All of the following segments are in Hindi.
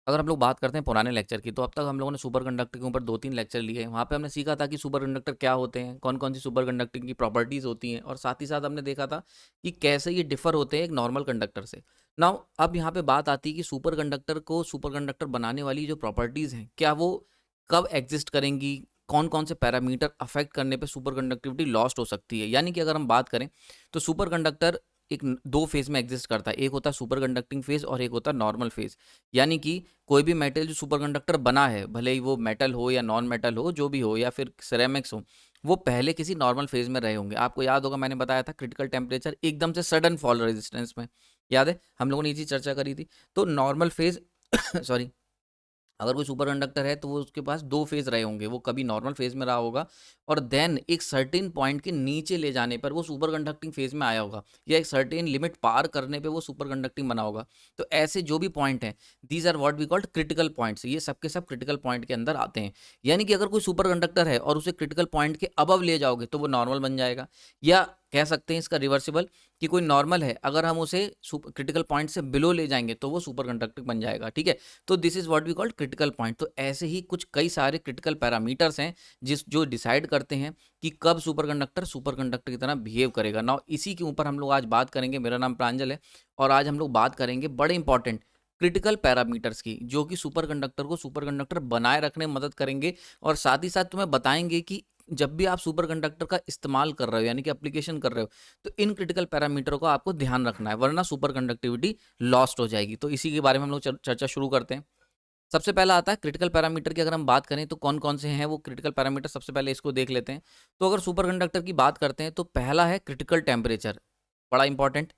अगर हम लोग बात करते हैं पुराने लेक्चर की, तो अब तक हम लोगों ने सुपर कंडक्टर के ऊपर 2-3 लेक्चर लिए हैं। वहाँ पे हमने सीखा था कि सुपर कंडक्टर क्या होते हैं, कौन-कौन सी सुपर कंडक्टिंग की प्रॉपर्टीज़ होती हैं और साथ ही साथ हमने देखा था कि कैसे ये डिफ़र होते हैं एक नॉर्मल कंडक्टर से। नाउ अब यहाँ पे बात आती है कि सुपर कंडक्टर को सुपर कंडक्टर बनाने वाली जो प्रॉपर्टीज़ हैं, क्या वो कब एक्ज़िस्ट करेंगी? कौन-कौन से पैरामीटर अफ़ेक्ट करने पे सुपर कंडक्टिविटी लॉस्ट हो सकती है? यानी कि अगर हम बात करें, तो सुपर कंडक्टर एक 2 फ़ेज़ में एक्ज़िस्ट करता है। एक होता है सुपर कंडक्टिंग फ़ेज़ और एक होता है नॉर्मल फ़ेज़। यानी कि कोई भी मेटल जो सुपर कंडक्टर बना है, भले ही वो मेटल हो या नॉन मेटल हो, जो भी हो या फिर सिरेमिक्स हो, वो पहले किसी नॉर्मल फ़ेज़ में रहे होंगे। आपको याद होगा मैंने बताया था क्रिटिकल टेम्परेचर एकदम से सडन फॉल रेजिस्टेंस में, याद है? हम लोगों ने ये चीज़ चर्चा करी थी। तो नॉर्मल फ़ेज़ सॉरी, अगर कोई सुपर कंडक्टर है तो वो उसके पास 2 फ़ेज़ रहे होंगे। वो कभी नॉर्मल फ़ेज़ में रहा होगा और देन एक सर्टेन पॉइंट के नीचे ले जाने पर वो सुपर कंडक्टिंग फ़ेज़ में आया होगा या एक सर्टेन लिमिट पार करने पे वो सुपर कंडक्टिंग बना होगा। तो ऐसे जो भी पॉइंट हैं, these are what we called critical points. ये सब के सब क्रिटिकल पॉइंट के अंदर आते हैं। यानी कि अगर कोई सुपर कंडक्टर है और उसे क्रिटिकल पॉइंट के अबव ले जाओगे तो वो नॉर्मल बन जाएगा, या कह सकते हैं इसका रिवर्सिबल कि कोई नॉर्मल है, अगर हम उसे क्रिटिकल पॉइंट से बिलो ले जाएँगे तो वो सुपर कंडक्टर बन जाएगा, ठीक है? तो this is what we called critical point. तो ऐसे ही कुछ कई सारे क्रिटिकल पैरामीटर्स हैं जो डिसाइड करते हैं कि कब सुपर कंडक्टर की तरह बिहेव करेगा। नाउ इसी के ऊपर हम लोग आज बात करेंगे। मेरा नाम प्रांजल है और आज हम लोग बात करेंगे बड़े इंपॉर्टेंट क्रिटिकल पैरामीटर्स की, जो कि सुपर कंडक्टर को सुपर कंडक्टर बनाए रखने में मदद करेंगे और साथ ही साथ तुम्हें बताएंगे कि जब भी आप सुपर कंडक्टर का इस्तेमाल कर रहे हो यानी कि एप्लीकेशन कर रहे हो, तो इन क्रिटिकल पैरामीटरों को आपको ध्यान रखना है, वरना सुपर कंडक्टिविटी लॉस्ट हो जाएगी। तो इसी के बारे में हम लोग चर्चा शुरू करते हैं। सबसे पहला आता है क्रिटिकल पैरामीटर की। अगर हम बात करें तो कौन-कौन से हैं वो क्रिटिकल पैरामीटर, सबसे पहले इसको देख लेते हैं। तो अगर सुपर कंडक्टर की बात करते हैं तो पहला है क्रिटिकल टेम्परेचर, बड़ा इंपॉर्टेंट,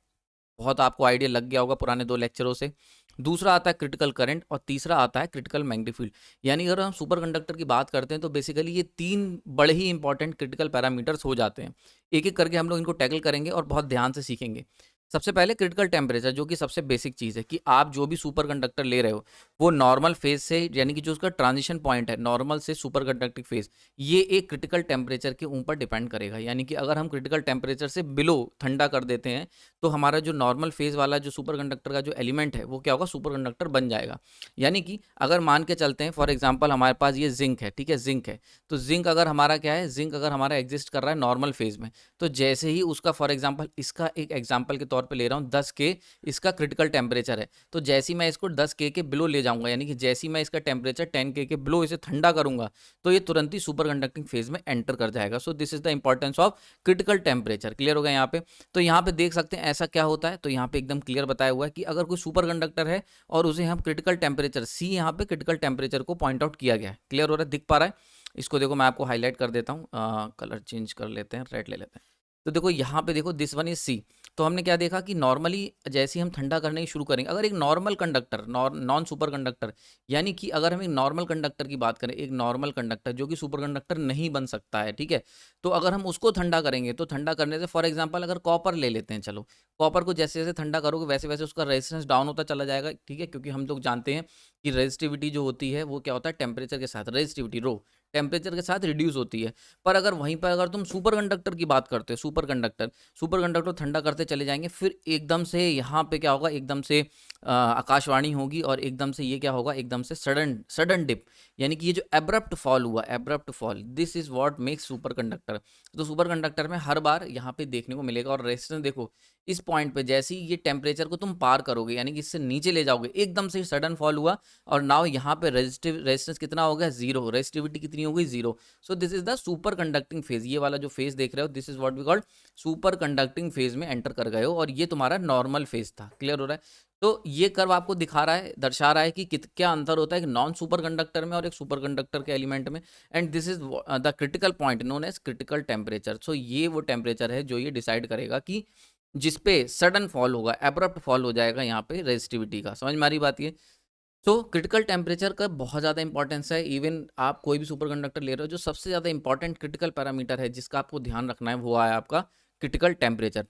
बहुत आपको आइडिया लग गया होगा पुराने 2 लेक्चरों से। दूसरा आता है क्रिटिकल करंट और तीसरा आता है क्रिटिकल मैग्नेटिक फील्ड। यानी अगर हम सुपर कंडक्टर की बात करते हैं तो बेसिकली ये 3 बड़े ही इंपॉर्टेंट क्रिटिकल पैरामीटर्स हो जाते हैं। एक-एक करके हम लोग इनको टैकल करेंगे और बहुत ध्यान से सीखेंगे। सबसे पहले क्रिटिकल टेम्परेचर, जो कि सबसे बेसिक चीज़ है कि आप जो भी सुपर कंडक्टर ले रहे हो, वो नॉर्मल फेज़ से, यानी कि जो उसका ट्रांजिशन पॉइंट है नॉर्मल से सुपर कंडक्टिंग फेज़, ये एक क्रिटिकल टेम्परेचर के ऊपर डिपेंड करेगा। यानी कि अगर हम क्रिटिकल टेम्परेचर से बिलो ठंडा कर देते हैं तो हमारा जो नॉर्मल फेज़ वाला जो सुपर कंडक्टर का जो एलिमेंट है, वो क्या होगा, सुपर कंडक्टर बन जाएगा। यानी कि अगर मान के चलते हैं फॉर एग्जांपल हमारे पास ये ज़िंक है, ठीक है? ज़िंक है, तो ज़िंक अगर हमारा क्या है, ज़िंक अगर हमारा एग्ज़िस्ट कर रहा है नॉर्मल फेज़ में, तो जैसे ही उसका फॉर एग्जांपल, इसका एक एग्जांपल के तौर पे ले रहा हूँ 10 के इसका क्रिटिकल टेम्परेचर है, तो जैसे ही मैं इसको 10 के बिलो ले जाऊँगा, यानी कि जैसे ही मैं इसका टेम्परेचर 10 के बिलो इसे ठंडा करूँगा, तो ये तुरंत ही सुपर कंडक्टिंग फेज़ में एंटर कर जाएगा। So this is the importance of critical temperature. Clear हो गया यहाँ पे? तो यहाँ पे देख सकते हैं ऐसा क्या होता है, तो यहाँ पे एकदम क्लियर बताया हुआ है कि अगर कोई सुपर कंडक्टर है और उसे हम क्रिटिकल टेम्परेचर सी, यहाँ पे क्रिटिकल टेम्परेचर को पॉइंट आउट किया गया है। क्लियर हो रहा है, दिख पा रहा है? इसको देखो मैं आपको हाईलाइट कर देता हूँ, कलर चेंज कर लेते हैं, रेड ले लेते हैं। तो देखो यहाँ पे देखो दिस वन इज सी। तो हमने क्या देखा कि नॉर्मली जैसे ही हम ठंडा करने की शुरू करेंगे, अगर एक normal conductor, non super conductor, यानी कि अगर हम एक नॉर्मल कंडक्टर की बात करें, एक नॉर्मल कंडक्टर जो कि सुपर कंडक्टर नहीं बन सकता है, ठीक है? तो अगर हम उसको ठंडा करेंगे तो ठंडा करने से फॉर एग्जांपल अगर कॉपर ले लेते हैं, चलो कॉपर को जैसे जैसे ठंडा करोगे वैसे वैसे उसका रेजिस्टेंस डाउन होता चला जाएगा, ठीक है? क्योंकि हम लोग जानते हैं कि रेजिस्टिविटी जो होती है वो क्या होता है, टेम्परेचर के साथ, रेजिस्टिविटी रो टेम्परेचर के साथ रिड्यूस होती है। पर अगर वहीं पर अगर तुम सुपर कंडक्टर की बात करते हो, सुपर कंडक्टर ठंडा करते चले जाएंगे, फिर एकदम से यहाँ पे क्या होगा, एकदम से आकाशवाणी होगी और एकदम से ये क्या होगा, एकदम से सडन सडन डिप, यानी कि ये जो एब्रप्ट फॉल हुआ, abrupt fall, this is what makes super conductor. तो सुपर कंडक्टर में हर बार यहाँ पे देखने को मिलेगा। और रेजिस्टेंस देखो, इस पॉइंट पे जैसे ही ये टेम्परेचर को तुम पार करोगे, यानी कि इससे नीचे ले जाओगे, एकदम से सडन फॉल हुआ और नाउ यहाँ पे रेजिस्टेंस कितना हो गया, जीरो, रेजिस्टिविटी कितनी हो गई, zero. So this is the super conducting phase. ये वाला जो फेज देख रहे हो, this is what we called super conducting phase में एंटर कर गए हो, और ये तुम्हारा नॉर्मल फेज था। क्लियर हो रहा है? तो ये कर्व आपको दिखा रहा है, दर्शा रहा है कि क्या अंतर होता है एक नॉन सुपर कंडक्टर में और एक सुपर कंडक्टर के एलिमेंट में। And this is the critical point known as critical temperature. So ये वो टेम्परेचर है जो ये डिसाइड करेगा कि जिस पे सडन फॉल होगा, एब्रप्ट फॉल हो जाएगा यहाँ पे रेजिस्टिविटी का। समझ में आ रही बात ये? तो क्रिटिकल टेम्परेचर का बहुत ज़्यादा इंपॉर्टेंस है। इवन आप कोई भी सुपर कंडक्टर ले रहे हो, जो सबसे ज़्यादा इंपॉर्टेंट क्रिटिकल पैरामीटर है जिसका आपको ध्यान रखना है, वो है आपका क्रिटिकल टेम्परेचर।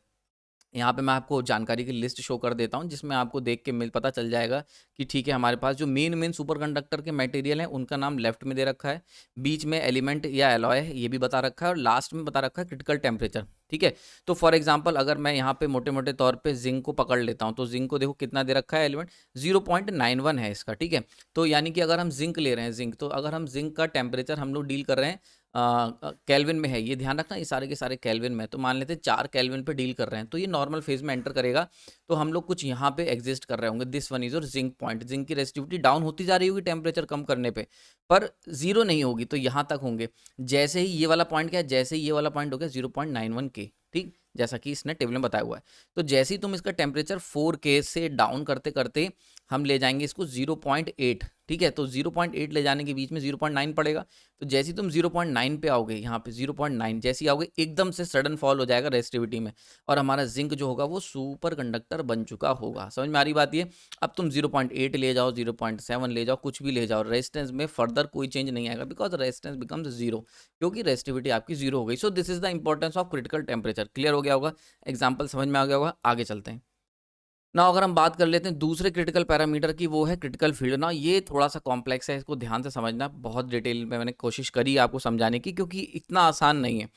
यहाँ पे मैं आपको जानकारी की लिस्ट शो कर देता हूँ, जिसमें आपको देख के मिल पता चल जाएगा कि ठीक है, हमारे पास जो मेन सुपर कंडक्टर के मटेरियल हैं उनका नाम लेफ्ट में दे रखा है, बीच में एलिमेंट या एलॉय है ये भी बता रखा है, और लास्ट में बता रखा है क्रिटिकल टेम्परेचर। ठीक है। तो फॉर एग्जांपल अगर मैं यहाँ पे मोटे मोटे तौर पे जिंक को पकड़ लेता हूँ, तो जिंक को देखो कितना दे रखा है एलिमेंट, 0.91 है इसका, ठीक है। तो यानी कि अगर हम जिंक ले रहे हैं, जिंक, तो अगर हम जिंक का टेम्परेचर हम लोग डील कर रहे हैं केल्विन में है, ये ध्यान रखना, ये सारे के सारे केल्विन में, तो मान लेते हैं 4 केल्विन पे डील कर रहे हैं, तो ये नॉर्मल फेज में एंटर करेगा, तो हम लोग कुछ यहाँ पे एग्जिस्ट कर रहे होंगे। This one is your zinc point, zinc की रेजिस्टिविटी डाउन होती जा रही होगी टेम्परेचर कम करने पे, पर जीरो नहीं होगी, तो यहाँ तक होंगे। जैसे ही ये वाला पॉइंट क्या है, जैसे ही ये वाला पॉइंट हो गया 0.91 के, ठीक, जैसा कि इसने टेबल में बताया हुआ है, तो जैसे ही तुम इसका टेम्परेचर 4K से डाउन करते करते हम ले जाएंगे इसको 0.8, ठीक है। तो 0.8 ले जाने के बीच में 0.9 पड़ेगा, तो जैसे ही तुम 0.9 पे आओगे, यहाँ पे 0.9 जैसे ही आओगे, एकदम से सडन फॉल हो जाएगा रेजिस्टिविटी में, और हमारा जिंक जो होगा वो सुपर कंडक्टर बन चुका होगा। समझ में आ रही बात ये? अब तुम 0.8 ले जाओ, 0.7 ले जाओ, कुछ भी ले जाओ, रेजिस्टेंस में फर्दर कोई चेंज नहीं आएगा, बिकॉज रेजिस्टेंस बिकम्स जीरो, क्योंकि रेजिस्टिविटी आपकी जीरो हो गई। सो this is the importance of critical temperature. Clear हो गया होगा, एग्जाम्पल समझ में आ गया होगा, आगे चलते हैं ना। अगर हम बात कर लेते हैं दूसरे क्रिटिकल पैरामीटर की, वो है क्रिटिकल फील्ड ना। ये थोड़ा सा कॉम्प्लेक्स है, इसको ध्यान से समझना, बहुत डिटेल में मैंने कोशिश करी आपको समझाने की, क्योंकि इतना आसान नहीं है।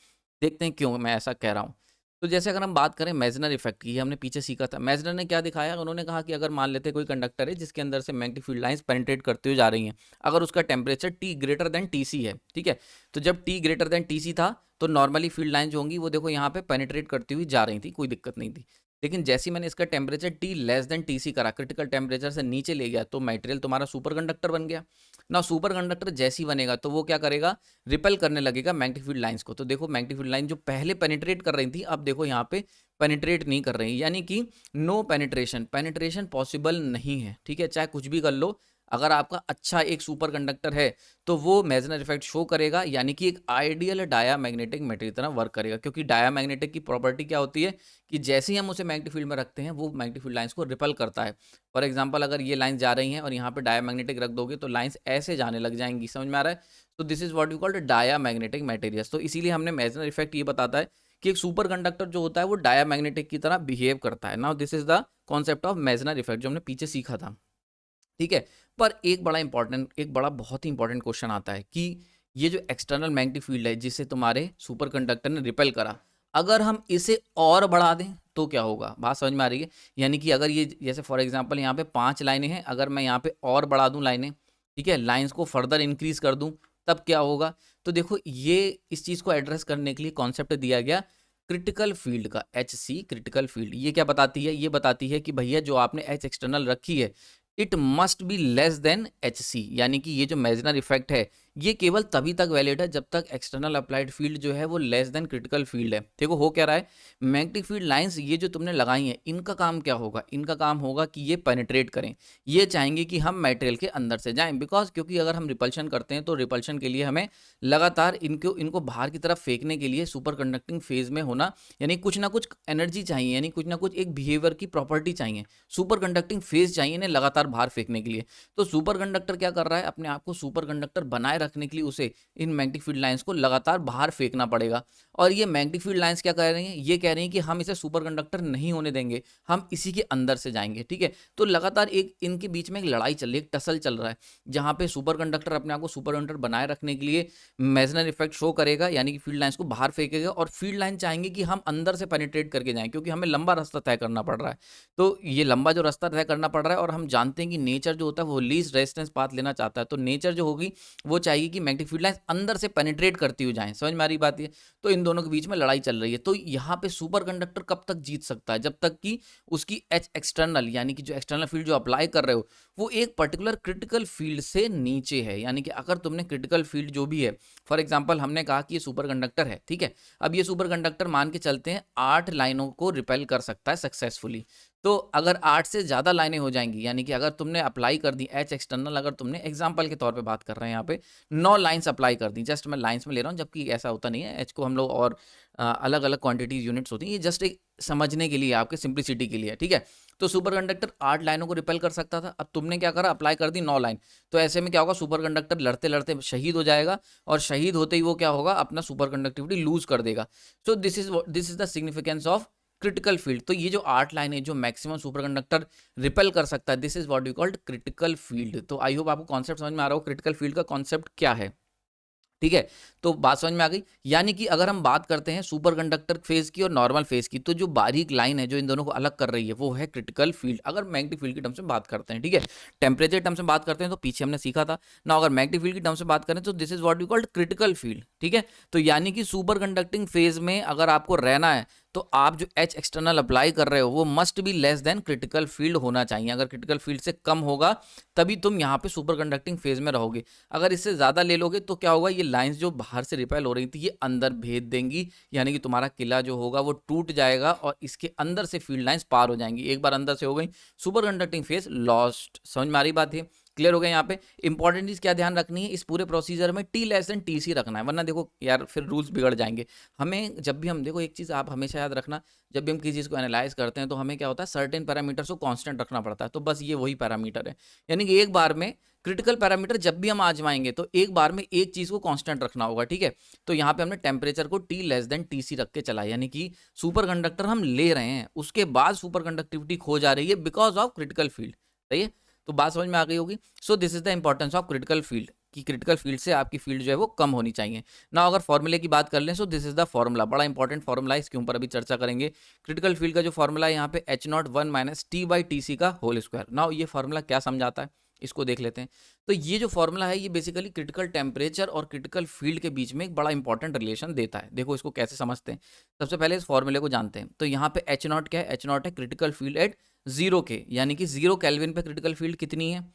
देखते हैं क्यों मैं ऐसा कह रहा हूँ। तो जैसे अगर हम बात करें मेजनर इफेक्ट की, हमने पीछे सीखा था, मेजनर ने क्या दिखाया, उन्होंने कहा कि अगर मान लेते हैं कोई कंडक्टर है जिसके अंदर से मैग्नेटिक फील्ड लाइंस पेनिट्रेट करती हुई जा रही हैं, अगर उसका temperature T greater than TC है, ठीक है, तो जब T ग्रेटर देन TC था, तो नॉर्मली फील्ड लाइन जो होंगी वो देखो यहाँ पे पेनिट्रेट करती हुई जा रही थी, कोई दिक्कत नहीं थी। लेकिन जैसे ही मैंने इसका temperature T less than TC करा, क्रिटिकल टेम्परेचर से नीचे ले गया, तो मटेरियल तुम्हारा सुपर कंडक्टर बन गया ना। सुपर कंडक्टर जैसे ही बनेगा तो वो क्या करेगा, रिपेल करने लगेगा मैग्नेटिक फील्ड लाइंस को। तो देखो मैग्नेटिक फील्ड लाइन जो पहले पेनिट्रेट कर रही थी, अब देखो यहाँ पे पेनिट्रेट नहीं कर रही, यानी कि नो पेनिट्रेशन, पेनिट्रेशन पॉसिबल नहीं है, ठीक है। चाहे कुछ भी कर लो, अगर आपका अच्छा एक सुपर कंडक्टर है तो वो मेजनर इफेक्ट शो करेगा, यानी कि एक आइडियल डायामैग्नेटिक मटेरियल तरह वर्क करेगा। क्योंकि डायामैग्नेटिक की प्रॉपर्टी क्या होती है कि जैसे ही हम उसे मैग्नेटिक फील्ड में रखते हैं, वो मैग्नेटिक फील्ड लाइंस को रिपल करता है। फॉर एग्जांपल अगर ये लाइन जा रही हैं और यहाँ पे डायामैग्नेटिक रख दोगे, तो लाइंस ऐसे जाने लग जाएंगी। समझ में आ रहा है? तो this is what we called diamagnetic materials. तो इसीलिए हमने मेजनर इफेक्ट ये बताता है कि एक सुपर कंडक्टर जो होता है वो डायामैग्नेटिक की तरह बिहेव करता है। Now this is the concept of Meissner effect जो हमने पीछे सीखा था, ठीक है। पर एक बड़ा बहुत ही इंपॉर्टेंट क्वेश्चन आता है कि ये जो एक्सटर्नल मैग्नेटिक फील्ड है जिसे तुम्हारे सुपर कंडक्टर ने रिपेल करा, अगर हम इसे और बढ़ा दें तो क्या होगा? बात समझ में आ रही है? यानी कि अगर ये जैसे फॉर एग्जांपल यहाँ पे 5 लाइनें हैं, अगर मैं यहाँ पे और बढ़ा दूं लाइनें, ठीक है, लाइंस को फर्दर इंक्रीज कर दूं, तब क्या होगा? तो देखो ये इस चीज को एड्रेस करने के लिए कॉन्सेप्ट दिया गया क्रिटिकल फील्ड का, HC क्रिटिकल फील्ड। ये क्या बताती है? ये बताती है कि भैया जो आपने H एक्सटर्नल रखी है, it must be less than HC, यानी कि ये जो मेजनर इफेक्ट है ये केवल तभी तक वैलिड है जब तक एक्सटर्नल अप्लाइड फील्ड जो है वो लेस देन क्रिटिकल फील्ड है। देखो हो क्या रहा है, मैग्नेटिक फील्ड लाइंस ये जो तुमने लगाई हैं, इनका काम क्या होगा? इनका काम होगा कि ये पेनिट्रेट करें, ये चाहेंगे कि हम मटेरियल के अंदर से जाएं, बिकॉज क्योंकि अगर हम रिपल्शन करते हैं तो रिपल्शन के लिए हमें लगातार इनको बाहर की तरफ फेंकने के लिए सुपर कंडक्टिंग फेज में होना, यानी कुछ ना कुछ एनर्जी चाहिए, यानी कुछ ना कुछ एक बिहेवियर की प्रॉपर्टी चाहिए, सुपर कंडक्टिंग फेज चाहिए इन्हें लगातार बाहर फेंकने के लिए। तो सुपर कंडक्टर क्या कर रहा है, अपने आप को सुपर कंडक्टर बनाए रखने के लिए उसे इन मैग्नेटिक फील्ड लाइंस को लगातार बाहर फेंकना पड़ेगा। और ये मैग्नेटिक फील्ड लाइंस क्या कह रही हैं? ये कह रही हैं कि हम इसे सुपर कंडक्टर नहीं होने देंगे, हम इसी के अंदर से जाएंगे, ठीक है। तो लगातार एक इनके बीच में एक लड़ाई चल रही है, एक टसल चल रहा है, जहां पे सुपर कंडक्टर अपने आप को सुपर कंडक्टर बनाए रखने के लिए मेजनर इफेक्ट शो करेगा, यानी कि फील्ड लाइंस को बाहर फेंकेगा, और फील्ड लाइन चाहेंगे कि हम अंदर से पेनिट्रेट करके जाएं, क्योंकि हमें लंबा रास्ता तय करना पड़ रहा है। तो ये लंबा जो रास्ता तय करना पड़ रहा है, और हम जानते हैं कि नेचर जो होता है वो लीस्ट रेजिस्टेंस पाथ लेना चाहता है, तो नेचर जो होगी वो चाहिए कि मैग्नेटिक फील्ड लाइंस अंदर से पेनिट्रेट करती हुई जाएं। समझ में आ रही बात? ये तो इन दोनों के बीच में लड़ाई चल रही है। तो यहाँ पे सुपर कंडक्टर कब तक जीत सकता है? जब तक कि उसकी H एक्सटर्नल, यानी कि जो एक्सटर्नल फील्ड जो अप्लाई कर रहे हो वो एक पर्टिकुलर क्रिटिकल फील्ड से नीचे है। यानी कि अगर तुमने क्रिटिकल फील्ड जो भी है, फॉर एग्जाम्पल हमने कहा कि ये सुपर कंडक्टर है, ठीक है, अब ये सुपर कंडक्टर मान के चलते हैं 8 लाइनों को रिपेल कर सकता है सक्सेसफुली। तो अगर 8 से ज़्यादा लाइनें हो जाएंगी, यानी कि अगर तुमने अप्लाई कर दी H एक्सटर्नल, अगर तुमने एग्जाम्पल के तौर पे बात कर रहे हैं यहाँ पे 9 लाइन्स अप्लाई कर दी, जस्ट मैं लाइन्स में ले रहा हूँ, जबकि ऐसा होता नहीं है, H को हम लोग और अलग अलग क्वांटिटीज यूनिट्स होती हैं, ये जस्ट एक समझने के लिए, आपके सिंप्लिसिटी के लिए, ठीक है। तो सुपर कंडक्टर 8 लाइनों को रिपेल कर सकता था, अब तुमने क्या करा, अप्लाई कर दी 9 लाइन। तो ऐसे में क्या होगा, सुपर कंडक्टर लड़ते लड़ते शहीद हो जाएगा, और शहीद होते ही वो क्या होगा, अपना सुपर कंडक्टिविटी लूज कर देगा। सो this is the significance of critical field. तो ये जो 8 लाइन है जो मैक्सिमम सुपर कंडक्टर रिपेल कर सकता है, this is what we called critical field. तो आई होप आपको कॉन्सेप्ट समझ में आ रहा हो, क्रिटिकल फील्ड का कॉन्सेप्ट क्या है, ठीक है, तो बात समझ में आ गई। यानी कि अगर हम बात करते हैं सुपर कंडक्टर फेज की और नॉर्मल फेज की, तो जो बारीक लाइन है जो इन दोनों को अलग कर रही है वो है क्रिटिकल फील्ड। अगर मैग्नेटिक फील्ड की टर्म्स में बात करते हैं, ठीक है, टेम्परेचर टर्म्स में बात करते हैं तो पीछे हमने सीखा था ना। अगर मैग्नेटिक फील्ड की टर्म्स में बात करें तो this is what we called critical field, ठीक है। तो यानी कि सुपर कंडक्टिंग फेज में अगर आपको रहना है तो आप जो H एक्सटर्नल अप्लाई कर रहे हो वो must be less than critical field होना चाहिए। अगर क्रिटिकल फील्ड से कम होगा तभी तुम यहाँ पे सुपर कंडक्टिंग फेज में रहोगे। अगर इससे ज़्यादा ले लोगे तो क्या होगा, ये लाइंस जो बाहर से रिपेल हो रही थी ये अंदर भेज देंगी, यानी कि तुम्हारा किला जो होगा वो टूट जाएगा और इसके अंदर से फील्ड लाइंस पार हो जाएंगी। एक बार अंदर से हो गई, सुपर कंडक्टिंग फेज लॉस्ट। समझ में आ रही बात है? क्लियर हो गया? यहाँ पे इंपॉर्टेंट चीज क्या ध्यान रखनी है, इस पूरे प्रोसीजर में T less than T C रखना है, वरना देखो यार फिर रूल्स बिगड़ जाएंगे। हमें जब भी हम देखो, एक चीज आप हमेशा याद रखना, जब भी हम किसी चीज को एनालाइज करते हैं तो हमें क्या होता है, सर्टेन पैरामीटर्स को कांस्टेंट रखना पड़ता है। तो बस ये वही पैरामीटर है, यानी कि एक बार में क्रिटिकल पैरामीटर जब भी हम आजमाएंगे तो एक बार में एक चीज को कांस्टेंट रखना होगा, ठीक है। तो यहाँ पे हमने टेम्परेचर को T less than T C रख के चला, यानी कि सुपर कंडक्टर हम ले रहे हैं, उसके बाद सुपर कंडक्टिविटी खो जा रही है बिकॉज ऑफ क्रिटिकल फील्ड। सही है, तो बात समझ में आ गई होगी। सो this is the importance of critical field, कि क्रिटिकल फील्ड से आपकी फील्ड जो है वो कम होनी चाहिए ना। अगर फॉर्मूले की बात कर लें, सो दिस इज द फॉर्मूला, बड़ा इंपॉर्टेंट फॉर्मूला है, इसके ऊपर अभी चर्चा करेंगे। क्रिटिकल फील्ड का जो फॉर्मूला है यहाँ पे H01 minus T by T C का होल स्क्वायर। नाउ ये फॉर्मूला क्या समझाता है इसको देख लेते हैं। तो ये जो फॉर्मूला है ये बेसिकली क्रिटिकल टेम्परेचर और क्रिटिकल फील्ड के बीच में एक बड़ा इंपॉर्टेंट रिलेशन देता है। देखो इसको कैसे समझते हैं, सबसे पहले इस फॉर्मूले को जानते हैं। तो यहाँ पे H0 क्या है, H0 है क्रिटिकल फील्ड एट 0 के, यानी कि 0 केल्विन पे क्रिटिकल फील्ड कितनी है।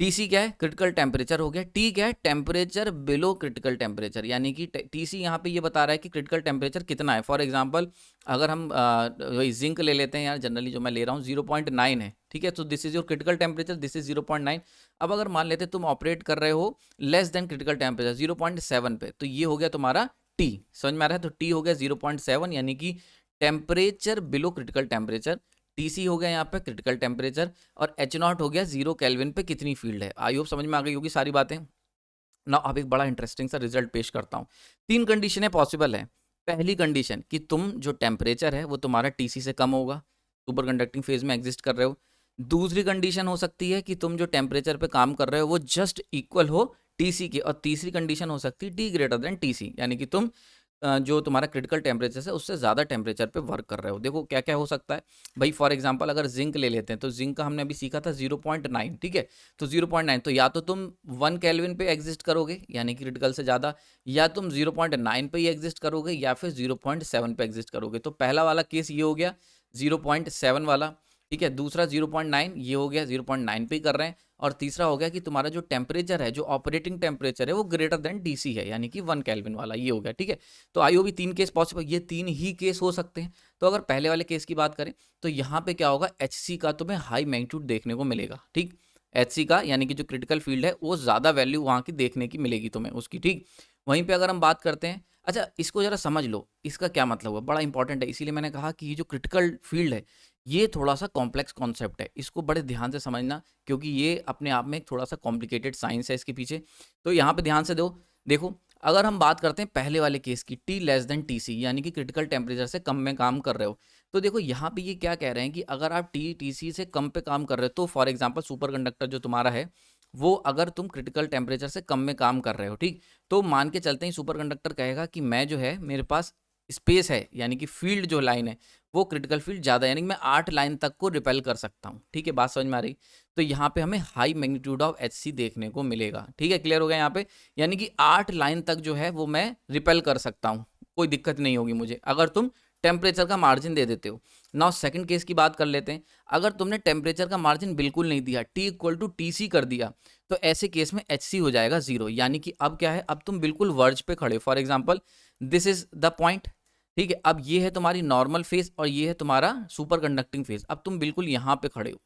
टीसी क्या है, क्रिटिकल टेम्परेचर हो गया। टी क्या है, टेम्परेचर बिलो क्रिटिकल टेम्परेचर, यानी कि टीसी यहाँ पे ये बता रहा है कि क्रिटिकल टेम्परेचर कितना है। फॉर एग्जांपल अगर हम वही जिंक ले लेते हैं यार, जनरली जो मैं ले रहा हूँ 0.9 है, ठीक है। तो this is your critical temperature, this is 0.9। अब अगर मान लेते तुम ऑपरेट कर रहे हो लेस देन क्रिटिकल टेम्परेचर 0.7 पे, तो ये हो गया तुम्हारा टी। समझ में आ रहा है? तो टी हो गया 0.7, यानी कि temperature below critical temperature. TC हो गया यहाँ पे क्रिटिकल टेम्परेचर, और H0 हो गया 0 केल्विन पे कितनी फील्ड है। आई होप समझ में आ गई होगी सारी बातें ना। अब एक बड़ा इंटरेस्टिंग सा रिजल्ट पेश करता हूँ। 3 कंडीशनें पॉसिबल है। पहली कंडीशन कि तुम जो टेम्परेचर है वो तुम्हारा टीसी से कम होगा, सुपर कंडक्टिंग फेज में एग्जिस्ट कर रहे हो। दूसरी कंडीशन हो सकती है कि तुम जो टेम्परेचर पे काम कर रहे हो वो जस्ट इक्वल हो टीसी के। और तीसरी कंडीशन हो सकती है टी ग्रेटर देन टीसी, यानी कि तुम जो तुम्हारा क्रिटिकल टेम्परेचर है उससे ज़्यादा टेम्परेचर पे वर्क कर रहे हो। देखो क्या क्या हो सकता है भाई। फॉर एग्जांपल अगर जिंक ले लेते हैं तो जिंक का हमने अभी सीखा था 0.9, ठीक है। तो 0.9 तो या तो तुम 1 केल्विन पे एग्जिस्ट करोगे यानी कि क्रिटिकल से ज़्यादा, या तुम 0.9 पे ही एग्जिस्ट करोगे, या फिर 0.7 पे एग्जिस्ट करोगे। तो पहला वाला केस ये हो गया 0.7 वाला, ठीक है। दूसरा 0.9 ये हो गया 0.9 पे ही कर रहे हैं। और तीसरा हो गया कि तुम्हारा जो टेम्परेचर है, जो ऑपरेटिंग टेम्परेचर है वो ग्रेटर देन टीसी है, यानी कि 1 केल्विन वाला, ये हो गया, ठीक है। तो आई भी 3 केस पॉसिबल, ये 3 ही केस हो सकते हैं। तो अगर पहले वाले केस की बात करें तो यहाँ पे क्या होगा, HC का तुम्हें हाई मैग्नीट्यूड देखने को मिलेगा, ठीक। HC का यानी कि जो क्रिटिकल फील्ड है वो ज़्यादा वैल्यू वहाँ की देखने की मिलेगी तुम्हें उसकी, ठीक। वहीं पर अगर हम बात करते हैं, अच्छा इसको जरा समझ लो, इसका क्या मतलब हुआ, बड़ा इंपॉर्टेंट है। इसीलिए मैंने कहा कि ये जो क्रिटिकल फील्ड है ये थोड़ा सा कॉम्प्लेक्स कॉन्सेप्ट है, इसको बड़े ध्यान से समझना, क्योंकि ये अपने आप में एक थोड़ा सा कॉम्प्लिकेटेड साइंस है इसके पीछे। तो यहाँ पे ध्यान से देखो अगर हम बात करते हैं पहले वाले केस की, टी लेस देन टीसी, यानी कि क्रिटिकल टेम्परेचर से कम में काम कर रहे हो, तो देखो यहाँ पे ये क्या कह रहे हैं कि अगर आप टीसी से कम पे काम कर रहे हो, तो फॉर एग्जाम्पल सुपर कंडक्टर जो तुम्हारा है वो अगर तुम क्रिटिकल टेम्परेचर से कम में काम कर रहे हो, ठीक, तो मान के चलते ही सुपर कंडक्टर कहेगा कि मैं जो है मेरे पास स्पेस है, यानी कि फील्ड जो लाइन है वो क्रिटिकल फील्ड ज़्यादा, यानी कि मैं 8 लाइन तक को रिपेल कर सकता हूँ, ठीक है। बात समझ में आ रही? तो यहाँ पे हमें हाई मैग्नीट्यूड ऑफ HC देखने को मिलेगा, ठीक है। क्लियर हो गया यहाँ पे, यानी कि 8 लाइन तक जो है वो मैं रिपेल कर सकता हूँ, कोई दिक्कत नहीं होगी मुझे अगर तुम टेम्परेचर का मार्जिन दे देते हो। नाउ सेकंड केस की बात कर लेते हैं। अगर तुमने टेम्परेचर का मार्जिन बिल्कुल नहीं दिया, T इक्वल टू TC कर दिया, तो ऐसे केस में HC हो जाएगा 0, यानी कि अब क्या है, अब तुम बिल्कुल वर्ज पे खड़े हो। For example this is the point, ठीक है। अब ये है तुम्हारी नॉर्मल फेज और ये है तुम्हारा सुपर कंडक्टिंग फेज। अब तुम बिल्कुल यहाँ पे खड़े हो,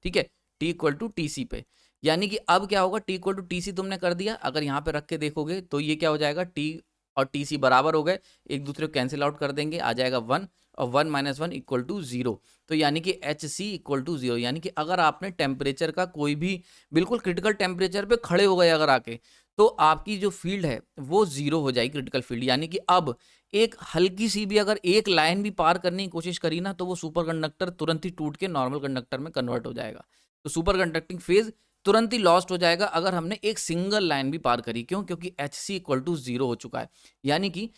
ठीक है, T इक्वल टू TC पे, यानी कि अब क्या होगा, T इक्वल टू TC तुमने कर दिया। अगर यहाँ पे रख के देखोगे तो ये क्या हो जाएगा, T और TC बराबर हो गए, एक दूसरे को कैंसिल आउट कर देंगे, आ जाएगा 1, और 1 माइनस 1 इक्वल टू 0। तो यानी कि HC इक्वल टू 0, यानी कि अगर आपने टेम्परेचर का कोई भी बिल्कुल क्रिटिकल टेम्परेचर पे खड़े हो गए अगर आके, तो आपकी जो फील्ड है वो 0 हो जाएगी, क्रिटिकल फील्ड। यानी कि अब एक हल्की सी भी अगर एक लाइन भी पार करने की कोशिश करी ना, तो वो सुपर कंडक्टर तुरंत ही टूट के नॉर्मल कंडक्टर में कन्वर्ट हो जाएगा। तो सुपर कंडक्टिंग फेज तुरंत ही लॉस्ट हो जाएगा अगर हमने एक सिंगल लाइन भी पार करी। क्यों? क्योंकि HC इक्वल टू 0 हो चुका है। यानी कि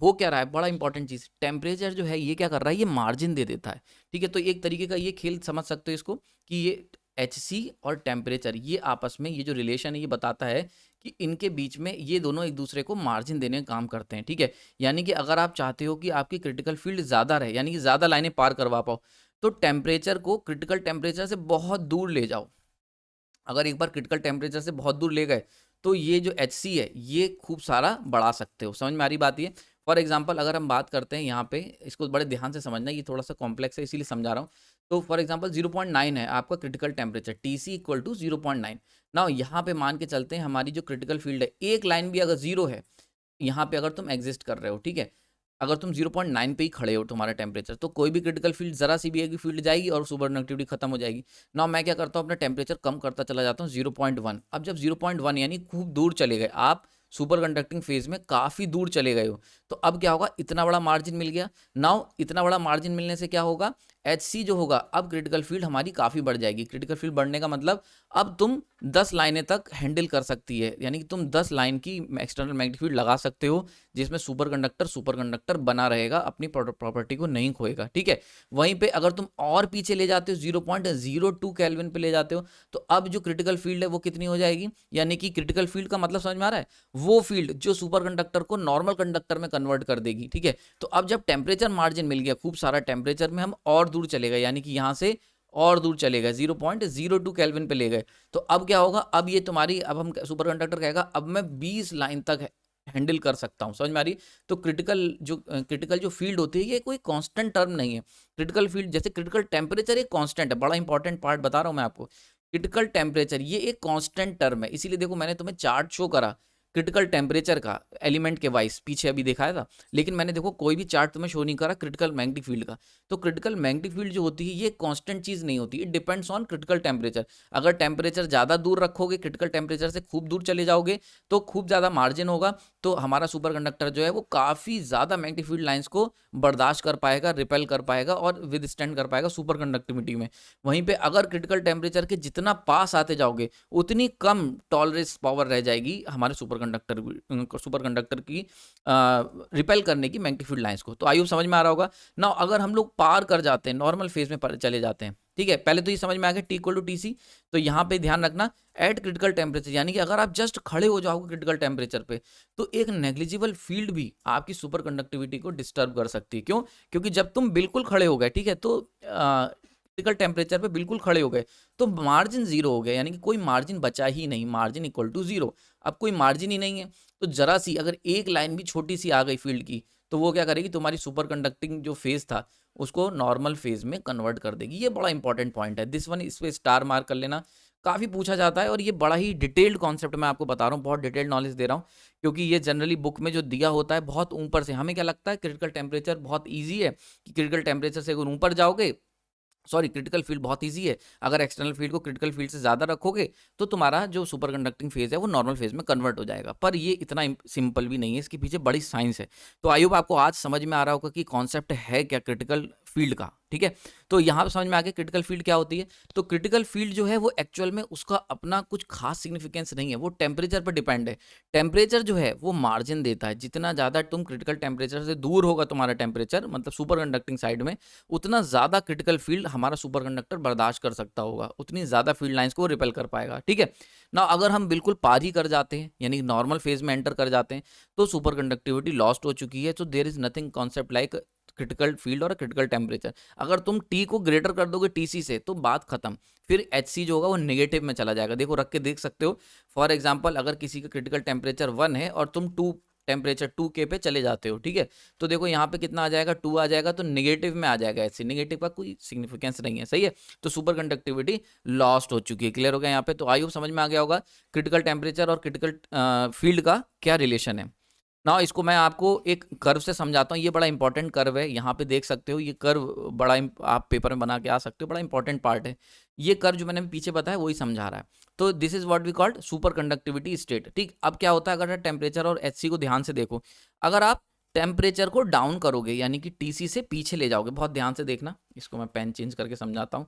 हो क्या रहा है, बड़ा इंपॉर्टेंट चीज, टेम्परेचर जो है ये क्या कर रहा है, ये मार्जिन दे देता है। ठीक है, तो एक तरीके का ये खेल समझ सकते हो इसको कि ये HC और टेम्परेचर ये आपस में ये जो रिलेशन है ये बताता है कि इनके बीच में ये दोनों एक दूसरे को मार्जिन देने का काम करते हैं। ठीक है, यानी कि अगर आप चाहते हो कि आपकी क्रिटिकल फील्ड ज़्यादा रहे, यानी कि ज़्यादा लाइनें पार करवा पाओ, तो टेम्परेचर को क्रिटिकल टेम्परेचर से बहुत दूर ले जाओ। अगर एक बार क्रिटिकल टेम्परेचर से बहुत दूर ले गए तो ये जो HC है ये खूब सारा बढ़ा सकते हो। समझ में आ रही बात ये? फॉर एग्जाम्पल अगर हम बात करते हैं यहाँ पे, इसको बड़े ध्यान से समझना, ये थोड़ा सा कॉम्प्लेक्स है इसीलिए समझा रहा हूँ। तो फॉर एग्जाम्पल 0.9 है आपका critical temperature, TC equal to 0.9। Now यहाँ पे मान के चलते हैं हमारी जो क्रिटिकल फील्ड है, एक लाइन भी अगर 0 है यहाँ पे, अगर तुम एग्जिस्ट कर रहे हो, ठीक है, अगर तुम 0.9 पे ही खड़े हो तुम्हारा टेम्परेचर, तो कोई भी क्रिटिकल फील्ड जरा सी भी एक फील्ड जाएगी और सुपर कंडक्टिविटी खत्म हो जाएगी। ना मैं क्या करता हूँ, अपना टेम्परेचर कम करता चला जाता हूँ 0.1। अब जब 0.1 यानी खूब दूर चले गए आप, सुपर कंडक्टिंग फेज में काफ़ी दूर चले गए हो, तो अब क्या होगा, इतना बड़ा मार्जिन मिल गया। नाउ इतना बड़ा मार्जिन मिलने से क्या होगा, HC जो होगा, अब क्रिटिकल फील्ड हमारी काफ़ी बढ़ जाएगी। क्रिटिकल फील्ड बढ़ने का मतलब अब तुम 10 लाइनें तक हैंडल कर सकती है, यानी कि तुम 10 लाइन की एक्सटर्नल मैग्नेटिक फील्ड लगा सकते हो जिसमें सुपर कंडक्टर बना रहेगा, अपनी प्रॉपर्टी को नहीं खोएगा। ठीक है, वहीं पे अगर तुम और पीछे ले जाते हो 0.02 केल्विन पे ले जाते हो, तो अब जो क्रिटिकल फील्ड है वो कितनी हो जाएगी, यानी कि क्रिटिकल फील्ड का मतलब समझ में आ रहा है, वो फील्ड जो सुपर कंडक्टर को नॉर्मल कंडक्टर में कन्वर्ट कर देगी। ठीक है, तो अब जब टेम्परेचर मार्जिन मिल गया खूब सारा, टेम्परेचर में हम और दूर चले गए, यानी कि यहां से और दूर चले गए, 0.02 केल्विन पे ले गए, तो अब क्या होगा, अब ये तुम्हारी, अब हम सुपर कंडक्टर कहेगा अब मैं 20 लाइन तक हैंडल कर सकता हूं। समझ में आ रही? तो क्रिटिकल जो फील्ड होती है ये कोई कांस्टेंट टर्म नहीं है। क्रिटिकल फील्ड जैसे क्रिटिकल टेम्परेचर एक कांस्टेंट है, बड़ा इंपॉर्टेंट पार्ट बता रहा हूं मैं आपको। क्रिटिकल टेम्परेचर ये एक कांस्टेंट टर्म है, इसीलिए देखो मैंने तुम्हें चार्ट शो करा क्रिटिकल टेम्परेचर का एलिमेंट के वाइज, पीछे अभी दिखाया था, लेकिन मैंने देखो कोई भी चार्ट तुम्हें शो नहीं करा क्रिटिकल मैग्नेटिक फील्ड का। तो क्रिटिकल मैग्नेटिक फील्ड जो होती है ये कांस्टेंट चीज नहीं होती, it depends on critical temperature. अगर टेम्परेचर ज्यादा दूर रखोगे, क्रिटिकल टेम्परेचर से खूब दूर चले जाओगे, तो खूब ज्यादा मार्जिन होगा, तो हमारा सुपर कंडक्टर जो है वो काफी ज्यादा मैग्नेटिक फील्ड लाइंस को बर्दाश्त कर पाएगा, रिपेल कर पाएगा और विद स्टैंड कर पाएगा सुपर कंडक्टिविटी में। वहीं पे अगर क्रिटिकल टेम्परेचर के जितना पास आते जाओगे उतनी कम टॉलरेंस पावर रह जाएगी हमारे सुपर कंडक्टर की रिपेल करने की मैग्नेटिक फील्ड लाइंस को। तो आयु समझ में आ रहा होगा ना। अगर हम लोग पार कर जाते हैं, नॉर्मल फेज में चले जाते हैं, ठीक है, पहले तो ये समझ में आ गया T इक्वल टू TC। तो यहाँ पे ध्यान रखना एट क्रिटिकल टेम्परेचर, यानी कि अगर आप जस्ट खड़े हो जाओगे क्रिटिकल टेम्परेचर पे, तो एक नेग्लिजिबल फील्ड भी आपकी सुपर कंडक्टिविटी को डिस्टर्ब कर सकती है। क्यों? क्योंकि जब तुम बिल्कुल खड़े हो गए, ठीक है, तो क्रिटिकल टेम्परेचर पे बिल्कुल खड़े हो गए, तो मार्जिन 0 हो गया, यानी कि कोई मार्जिन बचा ही नहीं, मार्जिन इक्वल टू 0। अब कोई मार्जिन ही नहीं है, तो जरा सी अगर एक लाइन भी छोटी सी आ गई फील्ड की, तो वो क्या करेगी, तुम्हारी सुपर कंडक्टिंग जो फेज था उसको नॉर्मल फेज में कन्वर्ट कर देगी। ये बड़ा इंपॉर्टेंट पॉइंट है, दिस वन, इस पे स्टार मार्क कर लेना, काफ़ी पूछा जाता है और ये बड़ा ही डिटेल्ड कॉन्सेप्ट मैं आपको बता रहा हूँ, बहुत डिटेल्ड नॉलेज दे रहा हूँ, क्योंकि ये जनरली बुक में जो दिया होता है बहुत ऊपर से, हमें क्या लगता है क्रिटिकल टेम्परेचर बहुत ईजी है कि क्रिटिकल टेम्परेचर से अगर ऊपर जाओगे, सॉरी, क्रिटिकल फील्ड बहुत इजी है, अगर एक्सटर्नल फील्ड को क्रिटिकल फील्ड से ज़्यादा रखोगे तो तुम्हारा जो सुपर कंडक्टिंग फेज है वो नॉर्मल फेज में कन्वर्ट हो जाएगा। पर ये इतना सिंपल भी नहीं है, इसके पीछे बड़ी साइंस है। तो आई होप आपको आज समझ में आ रहा होगा कि कॉन्सेप्ट है क्या क्रिटिकल फील्ड का। ठीक है, तो यहाँ पे समझ में आ गया क्रिटिकल फील्ड क्या होती है। तो क्रिटिकल फील्ड जो है वो एक्चुअल में उसका अपना कुछ खास सिग्निफिकेंस नहीं है, वो टेम्परेचर पर डिपेंड है। टेम्परेचर जो है वो मार्जिन देता है, जितना ज़्यादा तुम क्रिटिकल टेम्परेचर से दूर होगा तुम्हारा टेम्परेचर, मतलब सुपर कंडक्टिंग साइड में, उतना ज़्यादा क्रिटिकल फील्ड हमारा सुपर कंडक्टर बर्दाश्त कर सकता होगा, उतनी ज़्यादा फील्ड लाइंस को रिपेल कर पाएगा। ठीक है ना, अगर हम बिल्कुल पार ही कर जाते हैं, यानी नॉर्मल फेज में एंटर कर जाते हैं, तो सुपर कंडक्टिविटी लॉस्ट हो चुकी है। तो there is nothing concept like critical field और क्रिटिकल टेम्परेचर। अगर तुम T को ग्रेटर कर दोगे TC से तो बात खत्म, फिर HC जो होगा वो नेगेटिव में चला जाएगा। देखो रख के देख सकते हो, फॉर एग्जांपल अगर किसी का क्रिटिकल टेम्परेचर 1 है और तुम टेम्परेचर 2K पे चले जाते हो, ठीक है, तो देखो यहाँ पे कितना आ जाएगा, 2 आ जाएगा, तो नेगेटिव में आ जाएगा HC, नेगेटिव का कोई सिग्निफिकेंस नहीं है। सही है, तो सुपर कंडक्टिविटी लॉस्ट हो चुकी है। क्लियर हो गया यहाँ पे? तो आई होप समझ में आ गया होगा क्रिटिकल टेम्परेचर और क्रिटिकल फील्ड का क्या रिलेशन है ना। इसको मैं आपको एक कर्व से समझाता हूँ, ये बड़ा इंपॉर्टेंट कर्व है, यहाँ पे देख सकते हो, ये कर्व बड़ा आप पेपर में बना के आ सकते हो, बड़ा इंपॉर्टेंट पार्ट है। ये कर्व जो मैंने पीछे बताया वही समझा रहा है। तो this is what we called super conductivity state. ठीक, अब क्या होता है, अगर टेम्परेचर और HC को ध्यान से देखो, अगर आप टेम्परेचर को डाउन करोगे, यानी कि TC से पीछे ले जाओगे, बहुत ध्यान से देखना, इसको मैं पेन चेंज करके समझाता हूँ।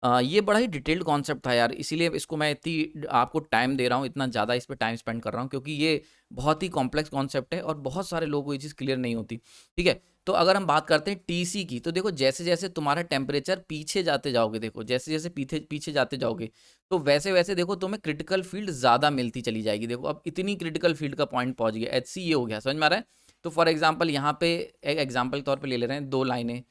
ये बड़ा ही डिटेल्ड कॉन्सेप्ट था यार, इसीलिए इसको मैं इतनी आपको टाइम दे रहा हूँ, इतना ज़्यादा इस पे टाइम स्पेंड कर रहा हूँ, क्योंकि ये बहुत ही कॉम्प्लेक्स कॉन्सेप्ट है और बहुत सारे लोगों को ये चीज़ क्लियर नहीं होती। ठीक है, तो अगर हम बात करते हैं टीसी की, तो देखो जैसे जैसे तुम्हारा टेम्परेचर पीछे जाते जाओगे, देखो जैसे जैसे पीछे पीछे जाते जाओगे, तो वैसे वैसे देखो तुम्हें क्रिटिकल फील्ड ज़्यादा मिलती चली जाएगी। देखो अब इतनी क्रिटिकल फील्ड का पॉइंट पहुंच गया, एच सी ये हो गया, समझ में आ रहा है। तो फॉर एग्जाम्पल यहाँ पे एक एग्जाम्पल के तौर पे ले ले रहे हैं, 2 लाइनें,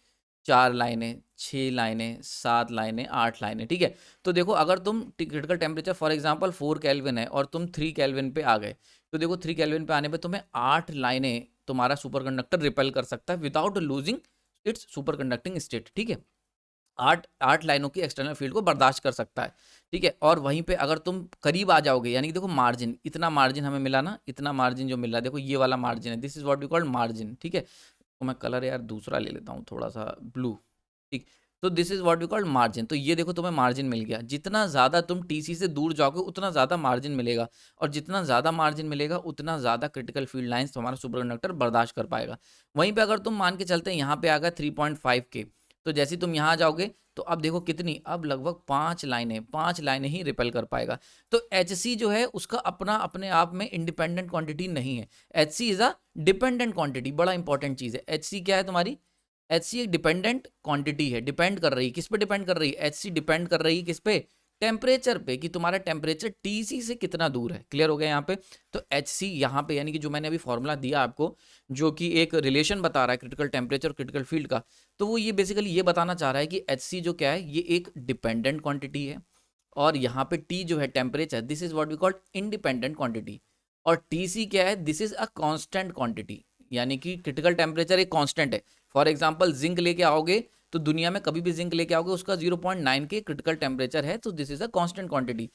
4 लाइनें, 6 लाइनें, 7 लाइनें, 8 लाइनें, ठीक है। तो देखो अगर तुम critical temperature for example 4 kelvin है और तुम 3 केल्विन पे आ गए, तो देखो 3 केल्विन पे आने पे तुम्हें 8 लाइनें तुम्हारा सुपर कंडक्टर रिपेल कर सकता है without losing its super conducting state, ठीक है। 8 लाइनों की एक्सटर्नल फील्ड को बर्दाश्त कर सकता है, ठीक है। और वहीं पे अगर तुम करीब आ जाओगे, यानी कि देखो मार्जिन, इतना मार्जिन हमें मिला ना, इतना मार्जिन जो मिल रहा है, देखो ये वाला मार्जिन है, this is what we called margin, ठीक है। तो मैं कलर यार दूसरा ले लेता हूँ थोड़ा सा ब्लू, ठीक। तो this is what we called margin. तो ये देखो तुम्हें मार्जिन मिल गया, जितना ज़्यादा तुम टीसी से दूर जाओगे उतना ज़्यादा मार्जिन मिलेगा, और जितना ज़्यादा मार्जिन मिलेगा उतना ज़्यादा क्रिटिकल फील्ड लाइंस तुम्हारा सुपर कंडक्टर बर्दाश्त कर पाएगा। वहीं पे अगर तुम मान के चलते हैं यहाँ पे आ गया 3.5 के, तो जैसे ही तुम यहाँ जाओगे तो अब देखो कितनी, अब लगभग 5 लाइनें ही रिपेल कर पाएगा। तो एच सी जो है उसका अपना अपने आप में इंडिपेंडेंट क्वांटिटी नहीं है, H C is a dependent quantity. बड़ा इंपॉर्टेंट चीज़ है, एच सी क्या है तुम्हारी, एच सी एक डिपेंडेंट क्वांटिटी है, डिपेंड कर रही है किस पे, डिपेंड कर रही है, एच सी डिपेंड कर रही है किस पे, टेम्परेचर पे, कि तुम्हारा टेम्परेचर टीसी से कितना दूर है। क्लियर हो गया यहाँ पे। तो एच सी यहाँ पे, यानी कि जो मैंने अभी फॉर्मूला दिया आपको, जो कि एक रिलेशन बता रहा है क्रिटिकल टेम्परेचर और क्रिटिकल फील्ड का, तो वो ये बेसिकली ये बताना चाह रहा है कि एच सी जो क्या है, ये एक डिपेंडेंट क्वांटिटी है, और यहाँ पे टी जो है temperature, this is what we called independent quantity, और टी सी क्या है, this is a constant quantity, यानी कि क्रिटिकल टेम्परेचर एक कांस्टेंट है। फॉर एग्जांपल जिंक लेके आओगे, तो दुनिया में कभी भी जिंक लेके आओगे उसका 0.9 के क्रिटिकल टेम्परेचर है, तो this is a constant quantity.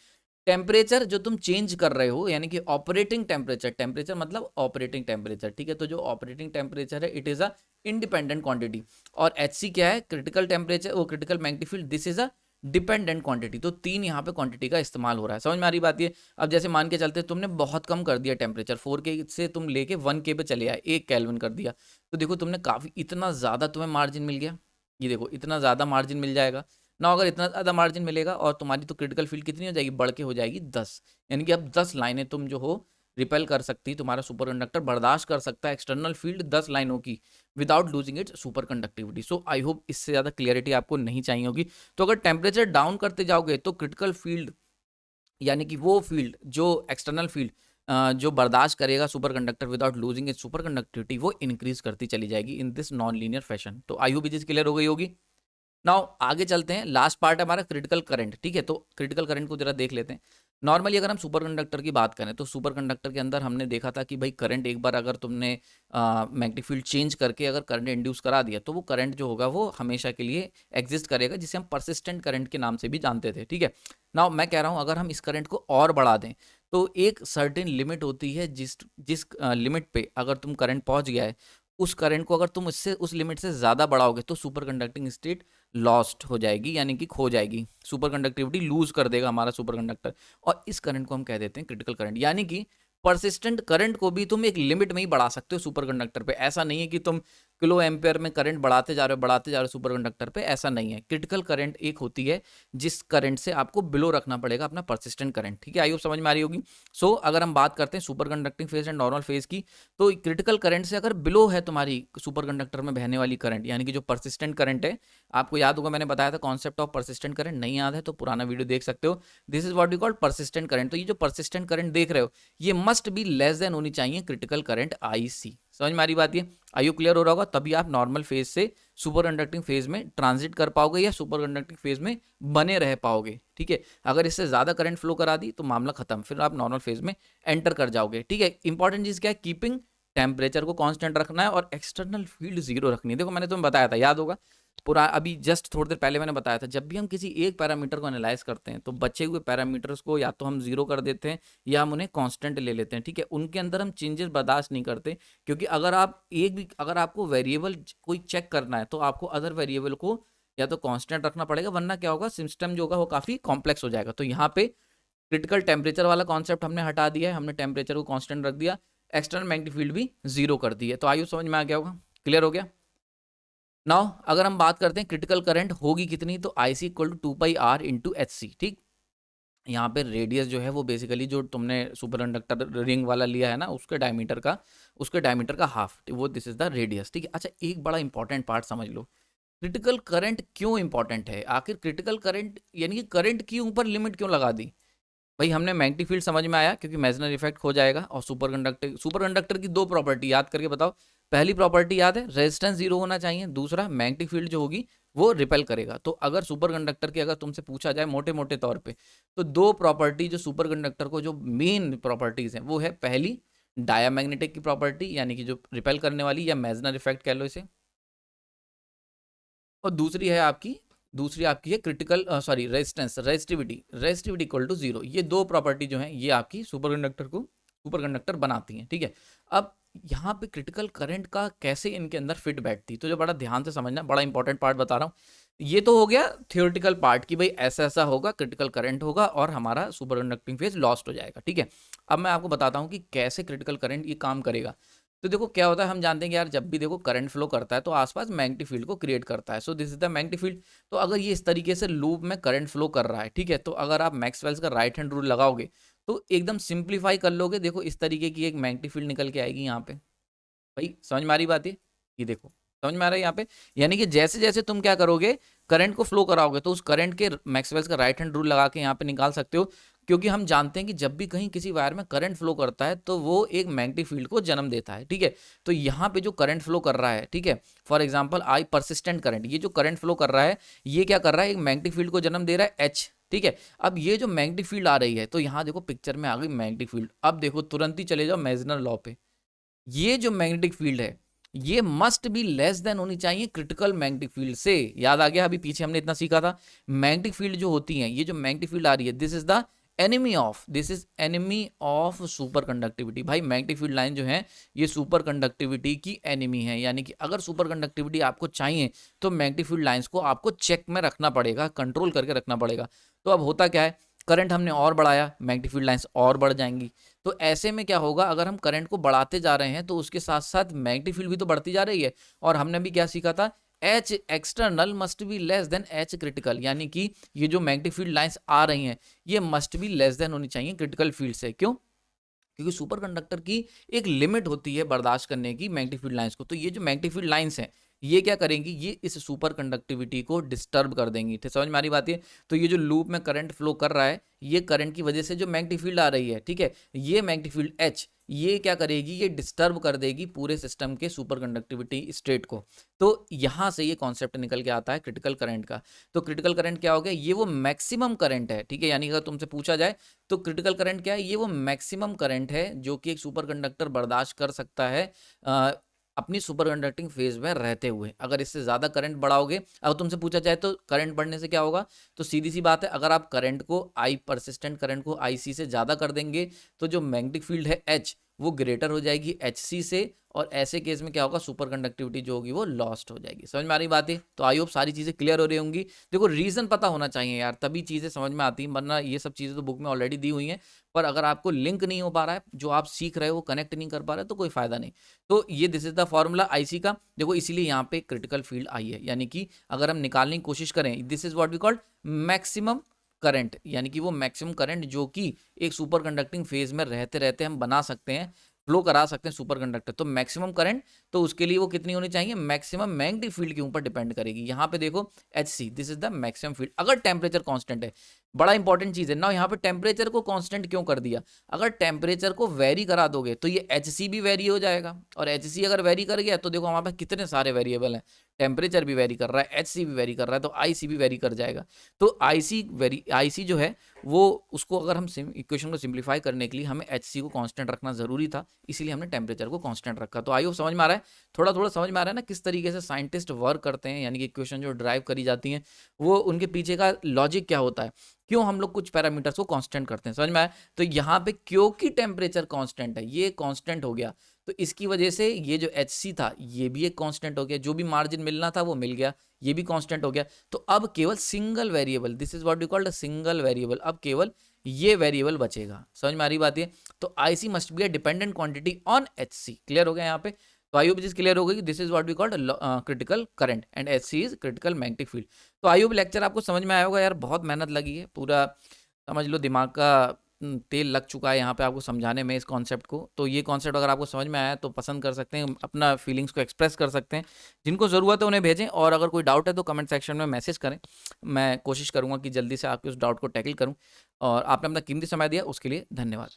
Temperature जो तुम चेंज कर रहे हो, यानी कि ऑपरेटिंग टेम्परेचर, टेम्परेचर मतलब ऑपरेटिंग टेम्परेचर, ठीक है। तो जो ऑपरेटिंग टेम्परेचर है, it is a independent quantity, और एच सी क्या है, क्रिटिकल टेम्परेचर, वो critical magnetic field, this is a dependent quantity. तो 3 यहाँ पे क्वांटिटी का इस्तेमाल हो रहा है, समझ में आ रही बात ये। अब जैसे मान के चलते तुमने बहुत कम कर दिया टेम्परेचर, 4K से तुम लेके 1K पे चले आए, 1 केल्विन कर दिया, तो देखो तुमने काफ़ी, इतना ज़्यादा तुम्हें मार्जिन मिल गया। ये देखो इतना ज़्यादा मार्जिन मिल जाएगा ना, अगर इतना ज़्यादा मार्जिन मिलेगा और तुम्हारी तो क्रिटिकल फील्ड कितनी हो जाएगी, बढ़ के हो जाएगी 10, यानी कि अब 10 लाइनें तुम जो हो रिपेल कर सकती, तुम्हारा सुपर कंडक्टर बर्दाश्त कर सकता है एक्सटर्नल फील्ड 10 लाइनों की without losing its super conductivity. So I hope इससे ज़्यादा क्लियरिटी आपको नहीं चाहिए होगी। तो अगर टेम्परेचर डाउन करते जाओगे तो क्रिटिकल फील्ड, यानी कि वो फील्ड जो एक्सटर्नल फील्ड जो बर्दाश्त करेगा super conductor without losing its super conductivity, वो इंक्रीज करती चली जाएगी in this non linear fashion. तो आई होप ये चीज़ क्लियर हो गई होगी। नाउ आगे चलते हैं, लास्ट पार्ट है हमारा क्रिटिकल करंट, ठीक है। तो क्रिटिकल करंट को जरा देख लेते हैं। नॉर्मली अगर हम सुपर कंडक्टर की बात करें, तो सुपर कंडक्टर के अंदर हमने देखा था कि भाई करंट, एक बार अगर तुमने मैग्नेटिक फील्ड चेंज करके अगर करंट इंड्यूस करा दिया, तो वो करंट जो होगा वो हमेशा के लिए एग्जिस्ट करेगा, जिसे हम परसिस्टेंट करंट के नाम से भी जानते थे, ठीक है। नाउ मैं कह रहा हूँ अगर हम इस करंट को और बढ़ा दें, तो एक सर्टेन लिमिट होती है, जिस जिस लिमिट पे अगर तुम करंट पहुंच गया है, उस करंट को अगर तुम इससे उस लिमिट से ज़्यादा बढ़ाओगे, तो सुपर कंडक्टिंग स्टेट लॉस्ट हो जाएगी, यानी कि खो जाएगी, सुपर कंडक्टिविटी लूज कर देगा हमारा सुपर कंडक्टर, और इस करंट को हम कह देते हैं क्रिटिकल करंट। यानी कि परसिस्टेंट करंट को भी तुम एक लिमिट में ही बढ़ा सकते हो सुपर कंडक्टर पे, ऐसा नहीं है कि तुम किलो एम्पेयर में करंट बढ़ाते जा रहे हो, बढ़ाते जा रहे हो सुपर कंडक्टर पे, ऐसा नहीं है। क्रिटिकल करंट एक होती है जिस करंट से आपको बिलो रखना पड़ेगा अपना परसिस्टेंट करंट, ठीक है। आई होप समझ में आ रही होगी। सो अगर हम बात करते हैं super conducting phase and normal phase की, तो क्रिटिकल करंट से अगर बिलो है तुम्हारी सुपर कंडक्टर में बहने वाली करंट, यानी कि जो परसिस्टेंट करंट है, आपको याद होगा मैंने बताया था कॉन्सेप्ट ऑफ परसिस्टेंट करंट, नहीं याद है तो पुराना वीडियो देख सकते हो। This is what we called persistent current. तो ये जो परसिस्टेंट करंट देख रहे हो, ये मस्ट बी लेस देन होनी चाहिए क्रिटिकल करंट IC। समझ में आ रही बात ये, आयु क्लियर हो रहा होगा, तभी आप नॉर्मल फेज से सुपर कंडक्टिंग फेज में ट्रांजिट कर पाओगे या सुपर कंडक्टिंग फेज में बने रह पाओगे, ठीक है। अगर इससे ज्यादा करंट फ्लो करा दी तो मामला खत्म, फिर आप नॉर्मल फेज में एंटर कर जाओगे, ठीक है। इंपॉर्टेंट चीज क्या है, कीपिंग टेम्परेचर को कांस्टेंट रखना है और एक्सटर्नल फील्ड जीरो रखनी है। देखो मैंने तुम्हें बताया था, याद होगा पूरा, अभी जस्ट थोड़ी देर पहले मैंने बताया था, जब भी हम किसी एक पैरामीटर को एनालाइज करते हैं, तो बचे हुए पैरामीटर्स को या तो हम जीरो कर देते हैं या हम उन्हें कांस्टेंट ले लेते हैं, ठीक है। उनके अंदर हम चेंजेस बर्दाश्त नहीं करते, क्योंकि अगर आप एक भी, अगर आपको वेरिएबल कोई चेक करना है, तो आपको अदर वेरिएबल को या तो कांस्टेंट रखना पड़ेगा, वरना क्या होगा, सिस्टम जो होगा वो काफी कॉम्प्लेक्स हो जाएगा। तो यहाँ पे क्रिटिकल टेम्परेचर वाला कॉन्सेप्ट हमने हटा दिया है, हमने टेम्परेचर को कांस्टेंट रख दिया, एक्सटर्नल मैग्नेटिक फील्ड भी जीरो कर दी है। तो आयु समझ में आ गया होगा, क्लियर हो गया। नाउ अगर हम बात करते हैं क्रिटिकल करंट होगी कितनी, तो IC equal to 2πr into HC, ठीक। यहाँ पे रेडियस जो है वो बेसिकली जो तुमने सुपर कंडक्टर रिंग वाला लिया है ना, उसके डायमीटर का हाफ, वो दिस इज द रेडियस, ठीक है। अच्छा, एक बड़ा इंपॉर्टेंट पार्ट समझ लो, क्रिटिकल करंट क्यों इंपॉर्टेंट है, आखिर क्रिटिकल करंट यानी कि करंट की ऊपर लिमिट क्यों लगा दी भाई। हमने मैग्नेटिक फील्ड समझ में आया, क्योंकि मैग्नेटिक इफेक्ट हो जाएगा, और सुपर कंडक्टर की दो प्रॉपर्टी याद करके बताओ। पहली प्रॉपर्टी याद है, रेजिस्टेंस जीरो होना चाहिए, दूसरा मैग्नेटिक फील्ड जो होगी वो रिपेल करेगा। तो अगर सुपर कंडक्टर की अगर तुमसे पूछा जाए मोटे मोटे तौर पे, तो दो प्रॉपर्टी जो सुपर कंडक्टर को जो मेन प्रॉपर्टीज हैं वो है, पहली डायामैग्नेटिक की प्रॉपर्टी यानी कि जो रिपेल करने वाली, या मैग्नेटिक इफेक्ट कह लो इसे, और दूसरी आपकी है critical resistivity equal to zero. ये दो प्रॉपर्टी जो है ये आपकी सुपर कंडक्टर बनाती हैं, ठीक है। अब यहाँ पे क्रिटिकल करंट का कैसे इनके अंदर फिट बैठती, तो जो बड़ा ध्यान से समझना, बड़ा इंपॉर्टेंट पार्ट बता रहा हूँ। ये तो हो गया थियोरेटिकल पार्ट कि भाई ऐसा ऐसा होगा, क्रिटिकल करंट होगा और हमारा सुपर कंडक्टिंग फेज लॉस्ट हो जाएगा, ठीक है। अब मैं आपको बताता हूँ कि कैसे क्रिटिकल करंट ये काम करेगा। तो देखो क्या होता है, हम जानते हैं कि यार जब भी देखो करंट फ्लो करता है तो आसपास मैग्नेटिक फील्ड को क्रिएट करता है। सो this is the magnetic field. तो अगर ये इस तरीके से लूप में करंट फ्लो कर रहा है, ठीक है, तो अगर आप मैक्सवेल्स का राइट हैंड रूल लगाओगे तो एकदम सिंप्लीफाई कर लोगे, देखो इस तरीके की एक मैग्नेटिक फील्ड निकल के आएगी यहाँ पे। भाई समझ में आ रही बात है, ये देखो समझ में आ रहा है यहाँ पे। यानी कि जैसे जैसे तुम क्या करोगे, करंट को फ्लो कराओगे, तो उस करंट के मैक्सवेल्स का राइट हैंड रूल लगा के यहाँ पे निकाल सकते हो। क्योंकि हम जानते हैं कि जब भी कहीं किसी वायर में करंट फ्लो करता है तो वो एक मैग्नेटिक फील्ड को जन्म देता है, ठीक है। तो यहाँ पे जो करंट फ्लो कर रहा है, ठीक है, for example I persistent current, ये जो करंट फ्लो कर रहा है ये क्या कर रहा है, एक मैग्नेटिक फील्ड को जन्म दे रहा है H, ठीक है। अब ये जो मैग्नेटिक फील्ड आ रही है, तो यहाँ देखो पिक्चर में आ गई मैग्नेटिक फील्ड। अब देखो तुरंत ही चले जाओ मेसनर लॉ पे, ये जो मैग्नेटिक फील्ड है ये मस्ट बी लेस देन होनी चाहिए क्रिटिकल मैग्नेटिक फील्ड से। याद आ गया, अभी पीछे हमने इतना सीखा था। मैग्नेटिक फील्ड जो होती है, ये जो मैग्नेटिक फील्ड आ रही है, this is enemy of super conductivity. भाई मैग्नेटिक फील्ड लाइन जो है ये सुपर कंडक्टिविटी की एनिमी है। यानी कि अगर सुपर कंडक्टिविटी आपको चाहिए तो मैग्नेटिक फील्ड लाइंस को आपको चेक में रखना पड़ेगा, कंट्रोल करके रखना पड़ेगा। तो अब होता क्या है, करंट हमने और बढ़ाया, मैग्नेटिक फील्ड लाइंस और बढ़ जाएंगी। तो ऐसे में क्या होगा, अगर हम करंट को बढ़ाते जा रहे हैं तो उसके साथ साथ मैग्नेटिक फील्ड भी तो बढ़ती जा रही है। और हमने भी क्या सीखा था, H external must be less than H critical. यानी कि ये जो मैग्नेटिक फील्ड लाइंस आ रही हैं ये मस्ट बी लेस देन होनी चाहिए क्रिटिकल फील्ड से। क्यों? क्योंकि सुपर कंडक्टर की एक लिमिट होती है बर्दाश्त करने की मैग्नेटिक फील्ड लाइंस को। तो ये जो मैग्नेटिक फील्ड लाइंस हैं ये क्या करेंगी, ये इस सुपर कंडक्टिविटी को डिस्टर्ब कर देंगी। ठीक, समझ में आ रही बात है। तो ये जो लूप में करंट फ्लो कर रहा है, ये करंट की वजह से जो मैग्नेटिक फील्ड आ रही है, ठीक है, ये मैग्नेटिक फील्ड H ये क्या करेगी, ये डिस्टर्ब कर देगी पूरे सिस्टम के सुपर कंडक्टिविटी स्टेट को। तो यहां से ये कॉन्सेप्ट निकल के आता है क्रिटिकल करंट का। तो क्रिटिकल करंट क्या हो गया, ये वो मैक्सिमम करंट है, ठीक है। यानी अगर तुमसे पूछा जाए तो क्रिटिकल करंट क्या है, ये वो मैक्सिमम करंट है जो कि एक सुपर कंडक्टर बर्दाश्त कर सकता है अपनी सुपर कंडक्टिंग फेज में रहते हुए। अगर इससे ज़्यादा करंट बढ़ाओगे, अगर तुमसे पूछा जाए तो करंट बढ़ने से क्या होगा, तो सीधी सी बात है, अगर आप करंट को परसिस्टेंट करंट को IC से ज़्यादा कर देंगे तो जो मैग्नेटिक फील्ड है H वो ग्रेटर हो जाएगी HC से, और ऐसे केस में क्या होगा, सुपर कंडक्टिविटी जो होगी वो लॉस्ट हो जाएगी। समझ में आ रही बात है। तो आई होप सारी चीज़ें क्लियर हो रही होंगी। देखो रीज़न पता होना चाहिए यार, तभी चीज़ें समझ में आती हैं, वरना ये सब चीज़ें तो बुक में ऑलरेडी दी हुई हैं, पर अगर आपको लिंक नहीं हो पा रहा है, जो आप सीख रहे हो कनेक्ट नहीं कर पा रहे, तो कोई फायदा नहीं। तो ये this is the formula IC का। देखो इसीलिए यहाँ पे क्रिटिकल फील्ड आई है। यानी कि अगर हम निकालने की कोशिश करें, this is what we called maximum current, यानी कि वो मैक्सिमम करंट जो कि एक सुपर कंडक्टिंग फेज में रहते रहते हम बना सकते हैं, फ्लो करा सकते हैं सुपर कंडक्टर। तो मैक्सिमम करंट, तो उसके लिए वो कितनी होनी चाहिए, मैक्सिमम मैग्नेटिक फील्ड के ऊपर डिपेंड करेगी। यहाँ पे देखो HC this is the maximum field, अगर टेम्परेचर कांस्टेंट है। बड़ा इंपॉर्टेंट चीज है ना, यहाँ पे टेम्परेचर को कांस्टेंट क्यों कर दिया, अगर टेम्परेचर को वेरी करा दोगे तो ये HC भी वेरी हो जाएगा, और HC अगर वेरी कर गया तो देखो हमारे पास कितने सारे वेरिएबल हैं, टेम्परेचर भी वेरी कर रहा है, HC भी वेरी कर रहा है, तो IC भी वेरी कर जाएगा। तो IC जो है वो, उसको अगर हम इक्वेशन को सिंप्लीफाई करने के लिए हमें HC को कांस्टेंट रखना जरूरी था, इसीलिए हमने टेम्परेचर को कांस्टेंट रखा। तो आई होप समझ में आ रहा है, थोड़ा थोड़ा समझ में आ रहा है ना किस तरीके से साइंटिस्ट वर्क करते हैं, यानी कि इक्वेशन जो ड्राइव करी जाती हैं वो उनके पीछे का लॉजिक क्या होता है, क्यों हम लोग कुछ पैरामीटर्स को कांस्टेंट करते हैं। समझ में आया। तो यहाँ पे क्योंकि टेम्परेचर कांस्टेंट है, ये कांस्टेंट हो गया, तो इसकी वजह से ये जो HC था ये भी एक कांस्टेंट हो गया, जो भी मार्जिन मिलना था वो मिल गया, ये भी कांस्टेंट हो गया। तो अब केवल single variable, this is what we called a single variable, अब केवल ये वेरिएबल बचेगा। समझ में आ रही बात है। तो IC must be a dependent quantity on HC। Clear हो गया यहाँ पे। तो आई होप चीज़ क्लियर हो गई कि this is what we called critical current and HC is critical magnetic field. तो आई होप लेक्चर आपको समझ में आया होगा यार, बहुत मेहनत लगी है, पूरा समझ लो दिमाग का तेल लग चुका है यहाँ पे आपको समझाने में इस कॉन्सेप्ट को। तो ये कॉन्सेप्ट अगर आपको समझ में आया तो पसंद कर सकते हैं, अपना फीलिंग्स को एक्सप्रेस कर सकते हैं, जिनको ज़रूरत है उन्हें भेजें, और अगर कोई डाउट है तो कमेंट सेक्शन में मैसेज करें। मैं कोशिश करूँगा कि जल्दी से आपके उस डाउट को टैकल करूँ। और आपने अपना कीमती समय दिया उसके लिए धन्यवाद।